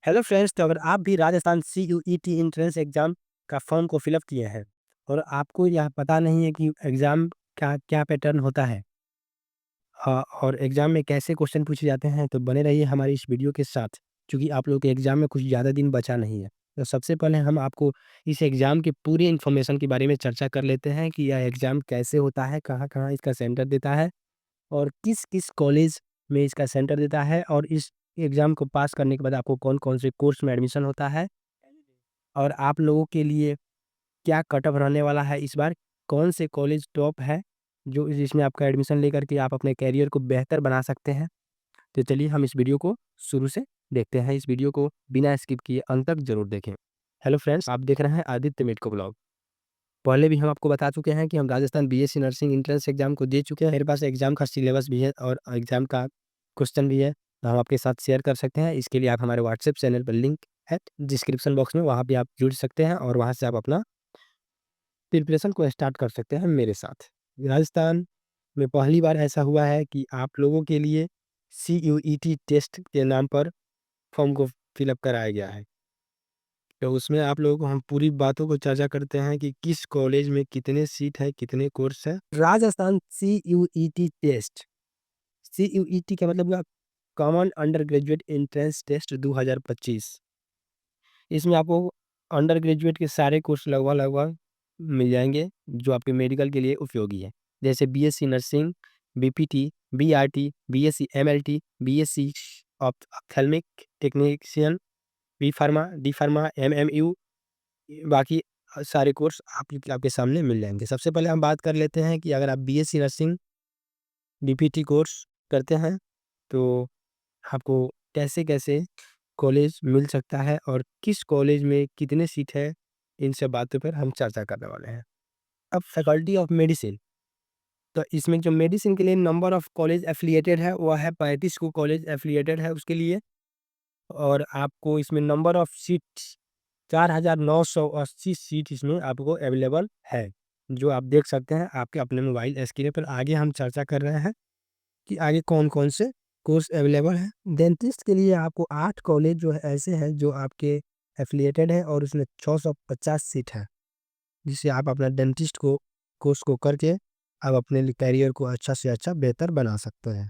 Hello friends, तो अगर आप भी राजस्थान सीयूईटी एंट्रेंस एग्ज़ाम का फॉर्म को फिल अप किए हैं और आपको यह पता नहीं है कि एग्ज़ाम का क्या पैटर्न होता है और एग्ज़ाम में कैसे क्वेश्चन पूछे जाते हैं, तो बने रहिए हमारी इस वीडियो के साथ, क्योंकि आप लोगों के एग्ज़ाम में कुछ ज़्यादा दिन बचा नहीं है। तो सबसे पहले हम आपको इस एग्ज़ाम की पूरी इन्फॉर्मेशन के बारे में चर्चा कर लेते हैं कि यह एग्ज़ाम कैसे होता है, कहाँ-कहाँ इसका सेंटर देता है और किस-किस कॉलेज में इसका सेंटर देता है और इस एग्ज़ाम को पास करने के बाद आपको कौन-कौन से कोर्स में एडमिशन होता है और आप लोगों के लिए क्या कट ऑफ रहने वाला है इस बार, कौन से कॉलेज टॉप है, जो जिसमें आपका एडमिशन लेकर के आप अपने करियर को बेहतर बना सकते हैं। तो चलिए हम इस वीडियो को शुरू से देखते हैं। इस वीडियो को बिना स्किप किए अंत तक ज़रूर देखें। हेलो फ्रेंड्स, आप देख रहे हैं आदित्य मेडिको ब्लॉग। पहले भी हम आपको बता चुके हैं कि हम Rajasthan BSc nursing entrance exam को दे चुके हैं। मेरे पास एग्ज़ाम का सिलेबस भी है और एग्ज़ाम का क्वेश्चन भी है, तो हम आपके साथ शेयर कर सकते हैं। इसके लिए आप हमारे व्हाट्सएप चैनल पर लिंक है डिस्क्रिप्शन बॉक्स में, वहाँ पे आप जुड़ सकते हैं और वहाँ से आप अपना प्रिपरेशन को स्टार्ट कर सकते हैं मेरे साथ। राजस्थान में पहली बार ऐसा हुआ है कि आप लोगों के लिए सीयूईटी टेस्ट के नाम पर फॉर्म को फिल अप कराया गया है। तो उसमें आप लोगों को हम पूरी बातों को चर्चा करते हैं कि किस कॉलेज में कितने सीट है, कितने कोर्स है। राजस्थान सीयूईटी टेस्ट, सीयूईटी का मतलब हुआ common undergraduate entrance test 2025। इसमें आपको अंडर ग्रेजुएट के सारे कोर्स लगभग-लगभग मिल जाएँगे, जो आपके मेडिकल के लिए उपयोगी है। जैसे BSc nursing, BPT, BRT, BSc MLT, BSc ophthalmic technician, B pharma, D pharma, MMU, बाकी सारे कोर्स आपके सामने मिल जाएँगे। सबसे पहले हम बात कर लेते हैं कि अगर आप बीएससी नर्सिंग बीपीटी कोर्स करते हैं, तो आपको कैसे-कैसे कॉलेज मिल सकता है और किस कॉलेज में कितने सीट है, इन सब बातों पर हम चर्चा करने वाले हैं। अब फैकल्टी ऑफ मेडिसिन, तो इसमें जो मेडिसिन के लिए नंबर ऑफ कॉलेज एफ़िलिएटेड है, वो है 35 को कॉलेज एफ़िलिएटेड है उसके लिए और आपको इसमें नंबर ऑफ सीट्स 4980 सीट इसमें आपको अवेलेबल है, जो आप देख सकते हैं आपके अपने मोबाइल स्क्रीन पर। आगे हम चर्चा कर रहे हैं कि आगे कौन-कौन से कोर्स अवेलेबल हैं। डेंटिस्ट के लिए आपको 8 कॉलेज जो है ऐसे हैं जो आपके एफ़िलिएटेड हैं और उसमें 650 सीट है, जिससे आप अपना डेंटिस्ट को कोर्स को करके आप अपने लिए करियर को अच्छा से अच्छा बेहतर बना सकते हैं।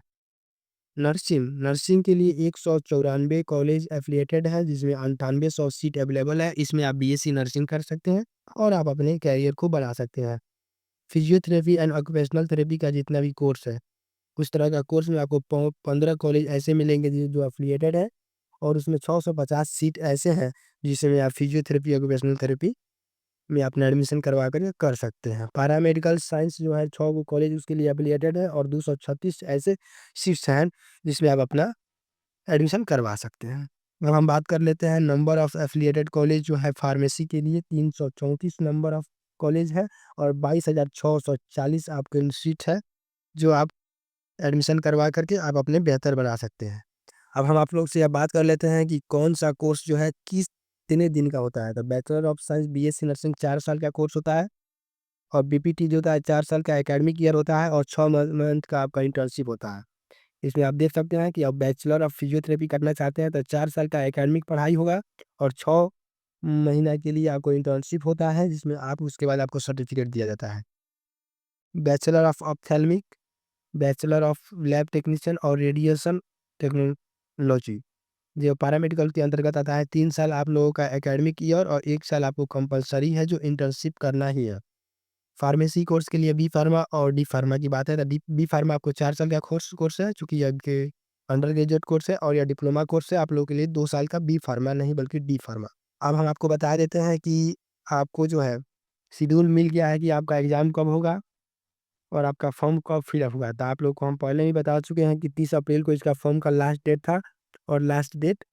नर्सिंग के लिए 194 कॉलेज एफ़िलिएटेड है, जिसमें 9800 सीट अवेलेबल है। इसमें आप बीएससी नर्सिंग कर सकते हैं और आप अपने करियर को बना सकते हैं। फिजियोथेरेपी एंड ऑक्यूपेशनल थेरेपी का जितना भी कोर्स है, उस तरह का कोर्स में आपको 15 कॉलेज ऐसे मिलेंगे जो एफ़िलिएटेड है और उसमें 650 सीट ऐसे हैं, जिसमें आप फिजियोथेरेपी, ऑक्यूपेशनल थेरेपी में अपना एडमिशन करवा कर कर सकते हैं। पैरामेडिकल साइंस जो है 6 वो कॉलेज उसके लिए एफ़िलिएटेड है और 236 ऐसे सीट्स हैं, जिसमें आप अपना एडमिशन करवा सकते हैं। अब हम बात कर लेते हैं नंबर ऑफ एफ़िलिएटेड कॉलेज जो है फार्मेसी के लिए 334 नंबर ऑफ कॉलेज है और 22,640 आपके सीट है, जो आप एडमिशन करवा करके आप अपने बेहतर बना सकते हैं। अब हम आप लोग से अब बात कर लेते हैं कि कौन-सा कोर्स जो है कितने दिन का होता है। तो bachelor of science BSc nursing 4 साल का कोर्स होता है और बीपीटी जो होता है 4 साल का एकेडमिक ईयर होता है और 6 मंथ का आपका इंटर्नशिप होता है। इसमें आप देख सकते हैं कि आप बैचलर ऑफ फिजियोथेरेपी करना चाहते हैं तो 4 साल का एकेडमिक पढ़ाई होगा और 6 महीना के लिए आपको इंटर्नशिप होता है, जिसमें आप उसके बाद आपको सर्टिफिकेट दिया जाता है। Bachelor of ophthalmic, bachelor of lab technician और रेडिएशन टेक्नोलॉजी, जो पैरामेडिकल के अंतर्गत आता है। 3 साल आप लोगों का एकेडमिक ईयर और 1 साल आपको कंपल्सरी है जो इंटर्नशिप करना ही है। फार्मेसी कोर्स के लिए बी फार्मा और डी फार्मा की बात है तो डी बी फार्मा आपको 4 साल का कोर्स कोर्स है, चूँकि ये आपके अंडर ग्रेजुएट कोर्स है और या डिप्लोमा कोर्स है, आप लोगों के लिए 2 साल का बी फार्मा नहीं बल्कि डी फार्मा। अब हम आपको बता देते हैं कि आपको जो है शेड्यूल मिल गया है कि आपका एग्ज़ाम कब होगा और आपका फॉर्म कब फिलअप हुआ था। आप लोग को हम पहले ही बता चुके हैं कि 30 अप्रैल को इसका फॉर्म का लास्ट डेट था और लास्ट डेट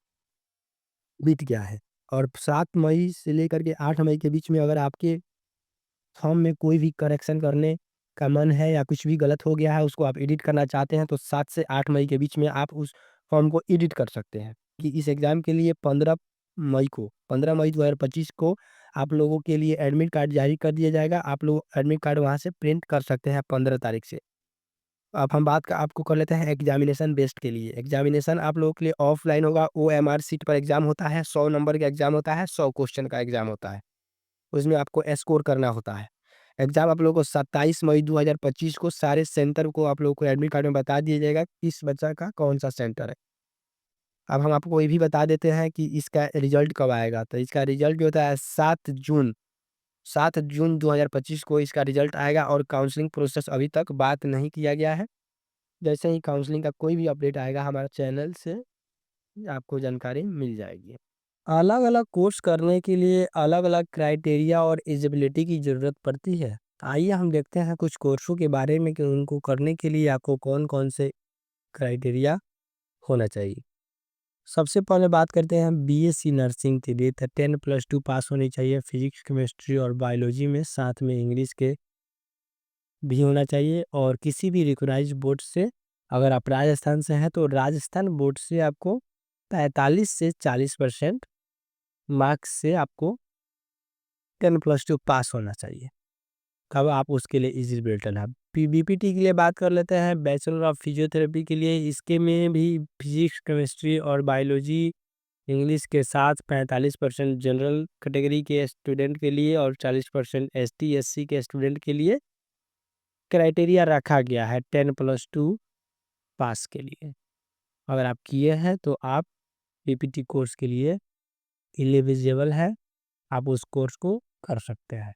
बीत गया है और 7 मई से लेकर के 8 मई के बीच में अगर आपके फॉर्म में कोई भी करेक्शन करने का मन है या कुछ भी गलत हो गया है, उसको आप एडिट करना चाहते हैं, तो 7 से 8 मई के बीच में आप उस फॉर्म को एडिट कर सकते हैं। कि इस एग्ज़ाम के लिए 15 मई 2025 को आप लोगों के लिए एडमिट कार्ड जारी कर दिया जाएगा। आप लोग एडमिट कार्ड वहाँ से प्रिंट कर सकते हैं 15 तारीख से। अब हम आपको कर लेते हैं एग्जामिनेशन बेस्ड के लिए। एग्जामिनेशन आप लोगों के लिए ऑफलाइन होगा, OMR शीट पर एग्जाम होता है, 100 नंबर का एग्जाम होता है, 100 क्वेश्चन का एग्जाम होता है। उसमें आपको स्कोर करना होता है। एग्जाम आप लोगों को 27 मई 2025 को सारे सेंटर को आप लोगों को एडमिट कार्ड में बता दिया जाएगा किस बच्चा का कौन सा सेंटर है। अब हम आपको ये भी बता देते हैं कि इसका रिजल्ट कब आएगा। तो इसका रिजल्ट जो होता है 7 जून 2025 को इसका रिजल्ट आएगा और काउंसलिंग प्रोसेस अभी तक बात नहीं किया गया है। जैसे ही काउंसलिंग का कोई भी अपडेट आएगा हमारे चैनल से आपको जानकारी मिल जाएगी। अलग अलग कोर्स करने के लिए अलग अलग क्राइटेरिया और एलिजिबिलिटी की ज़रूरत पड़ती है। आइए हम देखते हैं कुछ कोर्सों के बारे में कि उनको करने के लिए आपको कौन कौन से क्राइटेरिया होना चाहिए। सबसे पहले बात करते हैं BSc नर्सिंग के लिए। तो 10+2 पास होनी चाहिए फिजिक्स, केमिस्ट्री और बायोलॉजी में, साथ में इंग्लिश के भी होना चाहिए। और किसी भी रिकॉग्नाइज्ड बोर्ड से, अगर आप राजस्थान से हैं तो राजस्थान बोर्ड से आपको 45 से 40% मार्क्स से आपको 10+2 पास होना चाहिए। तब आप उसके लिए एलिजिबल है। BPT के लिए बात कर लेते हैं, बैचलर ऑफ फिजियोथेरेपी के लिए। इसके में भी फिजिक्स, केमिस्ट्री और बायोलॉजी इंग्लिश के साथ 45% जनरल कैटेगरी के स्टूडेंट के लिए और 40% ST SC के स्टूडेंट के लिए क्राइटेरिया रखा गया है 10+2 पास के लिए। अगर आप किए हैं तो आप BPT कोर्स के लिए एलिजिबल है, आप उस कोर्स को कर सकते हैं।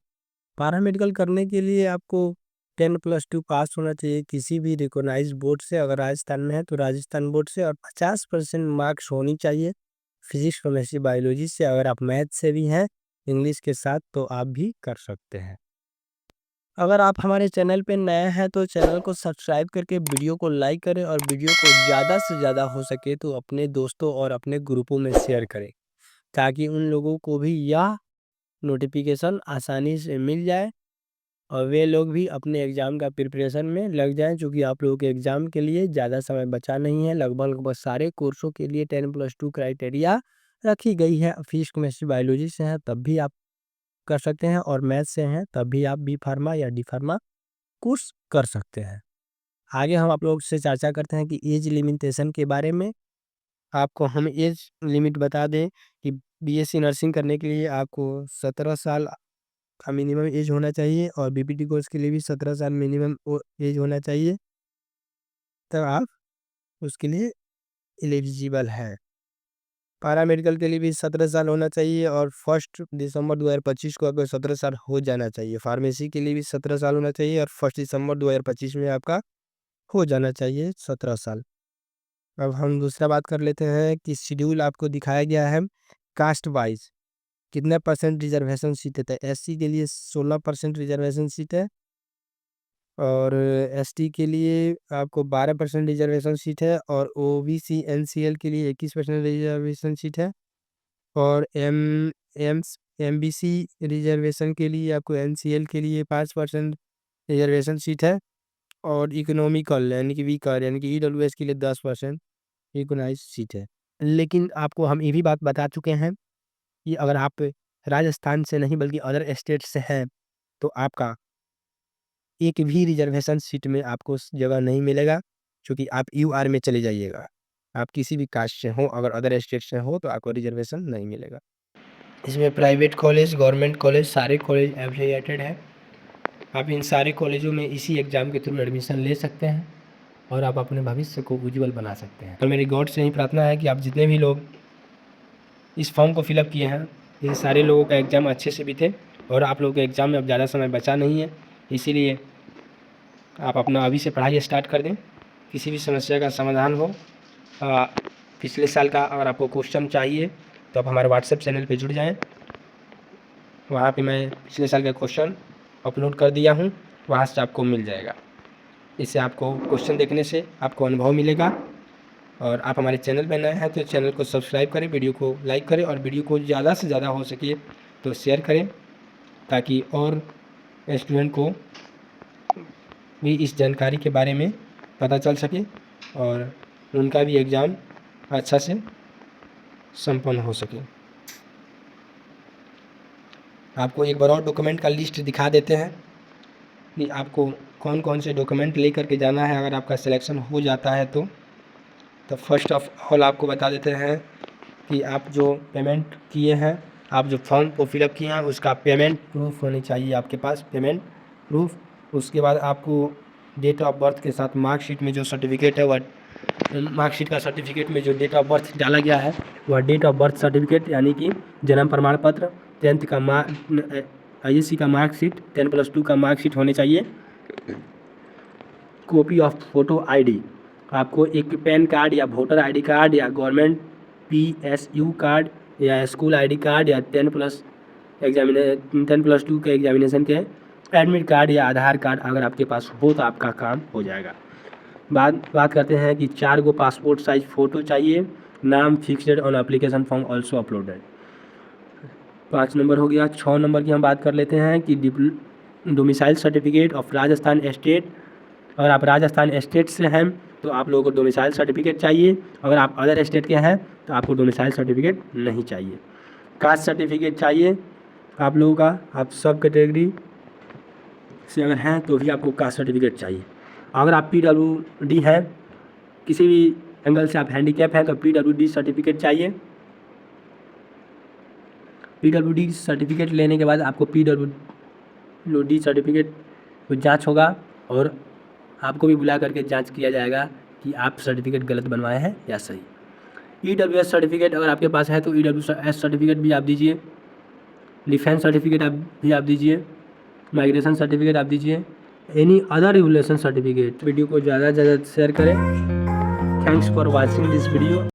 पैरामेडिकल करने के लिए आपको 10+2 पास होना चाहिए किसी भी रिकॉग्नाइज्ड बोर्ड से। अगर राजस्थान में है तो राजस्थान बोर्ड से, और 50% मार्क्स होनी चाहिए फिजिक्स, केमिस्ट्री, बायोलॉजी से। अगर आप मैथ से भी हैं इंग्लिश के साथ तो आप भी कर सकते हैं। अगर आप हमारे चैनल पे नए हैं तो चैनल को सब्सक्राइब करके वीडियो को लाइक करें और वीडियो को ज़्यादा से ज़्यादा हो सके तो अपने दोस्तों और अपने ग्रुपों में शेयर करें, ताकि उन लोगों को भी यह नोटिफिकेशन आसानी से मिल जाए और वे लोग भी अपने एग्ज़ाम का प्रिपरेशन में लग जाएं। चूँकि आप लोगों के एग्ज़ाम के लिए ज़्यादा समय बचा नहीं है। लगभग सारे कोर्सों के लिए 10+2 क्राइटेरिया रखी गई है। फिजिक्स, केमिस्ट्री, बायोलॉजी से हैं तब भी आप कर सकते हैं, और मैथ से हैं तब भी आप बी फार्मा या डी फार्मा कोर्स कर सकते हैं। आगे हम आप लोग से चर्चा करते हैं कि एज लिमिटेशन के बारे में। आपको हम एज लिमिट बता दें कि BSc नर्सिंग करने के लिए आपको 17 साल का मिनिमम एज होना चाहिए, और BPT कोर्स के लिए भी 17 साल मिनिमम एज होना चाहिए, तब आप उसके लिए एलिजिबल है। पैरामेडिकल के लिए भी 17 साल होना चाहिए, और 1 दिसंबर 2025 को आपको 17 साल हो जाना चाहिए। फार्मेसी के लिए भी 17 साल होना चाहिए, और 1 दिसंबर 2025 में आपका हो जाना चाहिए 17 साल। अब हम दूसरा बात कर लेते हैं कि शेड्यूल आपको दिखाया गया है कास्ट वाइज कितने परसेंट रिजर्वेशन सीट है। SC के लिए 16% रिजर्वेशन सीट है, और ST के लिए आपको 12% रिजर्वेशन सीट है, और OBC NCL के लिए 21% रिजर्वेशन सीट है, और MBC रिजर्वेशन के लिए आपको NCL के लिए 5% रिजर्वेशन सीट है, और इकोनॉमिकल यानी कि वीकर यानी कि EWS के लिए 10% रिकॉग्नाइज्ड सीट है। लेकिन आपको हम ये भी बात बता चुके हैं कि अगर आप राजस्थान से नहीं बल्कि अदर स्टेट से हैं तो आपका एक भी रिजर्वेशन सीट में आपको जगह नहीं मिलेगा, क्योंकि आप UR में चले जाइएगा। आप किसी भी कास्ट से हो, अगर अदर स्टेट से हो तो आपको रिजर्वेशन नहीं मिलेगा। इसमें प्राइवेट कॉलेज, गवर्नमेंट कॉलेज, सारे कॉलेज एफिलिएटेड हैं। आप इन सारे कॉलेजों में इसी एग्ज़ाम के थ्रू एडमिशन ले सकते हैं और आप अपने भविष्य को उज्ज्वल बना सकते हैं। तो मेरी गॉड से यही प्रार्थना है कि आप जितने भी लोग इस फॉर्म को फिलअप किए हैं, इन सारे लोगों का एग्ज़ाम अच्छे से बीते, और आप लोगों के एग्ज़ाम में अब ज़्यादा समय बचा नहीं है, इसीलिए आप अपना अभी से पढ़ाई स्टार्ट कर दें। किसी भी समस्या का समाधान हो, पिछले साल का अगर आपको क्वेश्चन चाहिए तो आप हमारे व्हाट्सएप चैनल पे जुड़ जाएं। वहाँ पे मैं पिछले साल का क्वेश्चन अपलोड कर दिया हूँ, वहाँ से आपको मिल जाएगा। इससे आपको क्वेश्चन देखने से आपको अनुभव मिलेगा। और आप हमारे चैनल पर नए हैं तो चैनल को सब्सक्राइब करें, वीडियो को लाइक करें, और वीडियो को ज़्यादा से ज़्यादा हो सके तो शेयर करें, ताकि और स्टूडेंट को भी इस जानकारी के बारे में पता चल सके और उनका भी एग्ज़ाम अच्छा से संपन्न हो सके। आपको एक बार और डॉक्यूमेंट का लिस्ट दिखा देते हैं कि आपको कौन कौन से डॉक्यूमेंट ले करके जाना है अगर आपका सिलेक्शन हो जाता है तो फर्स्ट ऑफ ऑल आपको बता देते हैं कि आप जो पेमेंट किए हैं, आप जो फॉर्म को फिलअप किए हैं उसका पेमेंट प्रूफ होनी चाहिए आपके पास, पेमेंट प्रूफ। उसके बाद आपको डेट ऑफ बर्थ के साथ मार्कशीट में जो सर्टिफिकेट है वह मार्कशीट का सर्टिफिकेट में जो डेट ऑफ बर्थ डाला गया है वह डेट ऑफ बर्थ सर्टिफिकेट यानी कि जन्म प्रमाण पत्र, 10th का ISC का मार्कशीट, 10+2 का मार्कशीट होने चाहिए। कॉपी ऑफ फोटो ID, आपको एक पैन कार्ड या वोटर ID कार्ड या गवर्नमेंट PSU कार्ड या स्कूल ID कार्ड या 10+2 के एग्जामिनेशन के एडमिट कार्ड या आधार कार्ड अगर आपके पास हो तो आपका काम हो जाएगा। बात करते हैं कि 4 गो पासपोर्ट साइज फ़ोटो चाहिए, नाम fixed on application form also uploaded. 5 number हो गया। 6 नंबर की हम बात कर लेते हैं कि domicile certificate of Rajasthan state. अगर आप राजस्थान स्टेट से हैं तो आप लोगों को डोमिसाइल सर्टिफिकेट चाहिए, अगर आप अदर स्टेट के हैं तो आपको डोमिसाइल सर्टिफिकेट नहीं चाहिए। कास्ट सर्टिफिकेट चाहिए आप लोगों का, आप सब कैटेगरी से अगर हैं तो भी आपको कास्ट सर्टिफिकेट चाहिए। अगर आप PWD हैं, किसी भी एंगल से आप हैंडीकैप हैं तो PWD सर्टिफिकेट चाहिए। PWD सर्टिफिकेट लेने के बाद आपको PWD सर्टिफिकेट को जांच होगा और आपको भी बुला करके जांच किया जाएगा कि आप सर्टिफिकेट गलत बनवाए हैं या सही। EWS सर्टिफिकेट अगर आपके पास है तो EWS सर्टिफिकेट भी आप दीजिए। डिफेंस सर्टिफिकेट भी आप दीजिए। माइग्रेशन सर्टिफिकेट आप दीजिए। Any other regulation certificate. Video को ज़्यादा से ज़्यादा शेयर करें। Thanks for watching this video.